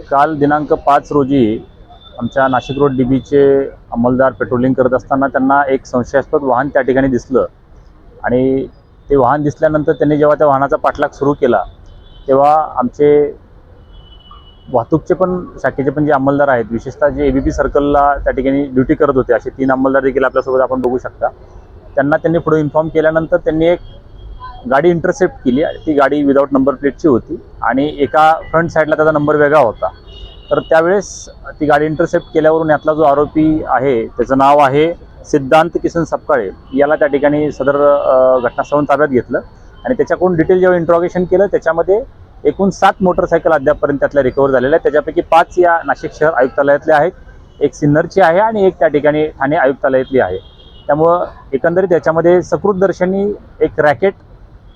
काल दिनांक 5 रोजी आमच्या नाशिक रोड डीबीचे अंमलदार पेट्रोलिंग करत असताना त्यांना एक संशयास्पद वाहन त्या ठिकाणी दिसलं आणि ते वाहन दिसल्यानंतर त्यांनी जेव्हा त्या वाहनाचा पाठलाग सुरू केला तेव्हा आमचे वाहतूकचे पण शाखेचे पण जे अंमलदार आहेत, विशेषतः जे एबीपी सर्कलला त्या ठिकाणी ड्युटी करत होते, असे 3 अंमलदार देखील आपल्यासोबत आपण बघू शकता. त्यांनी पुढे इन्फॉर्म केल्यानंतर त्यांनी एक गाडी इंटरसेप्ट केली. ती गाडी विदाऊट नंबर प्लेटची होती आणि एका फ्रंट साईडला त्याचा नंबर वेगळा होता. तर त्यावेळेस ती गाडी इंटरसेप्ट केल्यावरून यातला जो आरोपी आहे त्याचं नाव आहे सिद्धांत किसन सपकाळे, याला त्या ठिकाणी सदर घटनास्थळावरून ताब्यात घेतलं आणि त्याच्याकडून डिटेल जेव्हा इंट्रॉगेशन केलं त्याच्यामध्ये एकूण 7 मोटरसायकल अद्यापपर्यंत त्यातल्या रिकवर झालेल्या आहेत. त्याच्यापैकी 5 या नाशिक शहर आयुक्तालयातले आहेत, एक सिन्नरची आहे आणि एक त्या ठिकाणी ठाणे आयुक्तालयातली आहे. त्यामुळं एकंदरीत याच्यामध्ये सकृतदर्शनी एक रॅकेट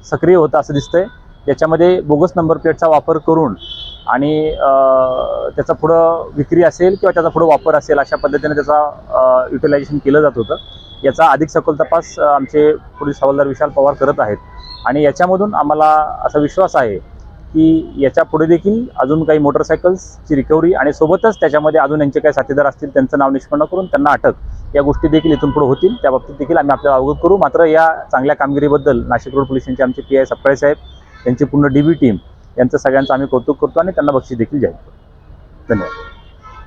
सक्रिय होता असं दिसतंय. याच्यामध्ये बोगस नंबर प्लेटचा वापर करून आणि त्याचा पुढं विक्री असेल किंवा त्याचा पुढं वापर असेल अशा पद्धतीने त्याचा युटिलायझेशन केलं जात होतं. याचा अधिक सखोल तपास आमचे पोलीस हवालदार विशाल पवार करत आहेत आणि याच्यामधून आम्हाला असा विश्वास आहे की याच्या पुढे देखील अजून काही मोटरसायकल्सची रिकव्हरी आणि सोबतच त्याच्यामध्ये अजून यांचे काही साथीदार असतील त्यांचं नाव निष्पन्न करून त्यांना अटक या गोष्टी देखील इथून पुढे होतील. त्या बाबतीत देखील आम्ही आपल्याला अवगत करू. मात्र या चांगल्या कामगिरीबद्दल नाशिक रोड पोलिसांचे आमचे PI सपकाळे साहेब, त्यांची पूर्ण DB टीम यांचं सगळ्यांचं आम्ही कौतुक करतो आणि त्यांना बक्षीस देखील जाहीर करतो. धन्यवाद.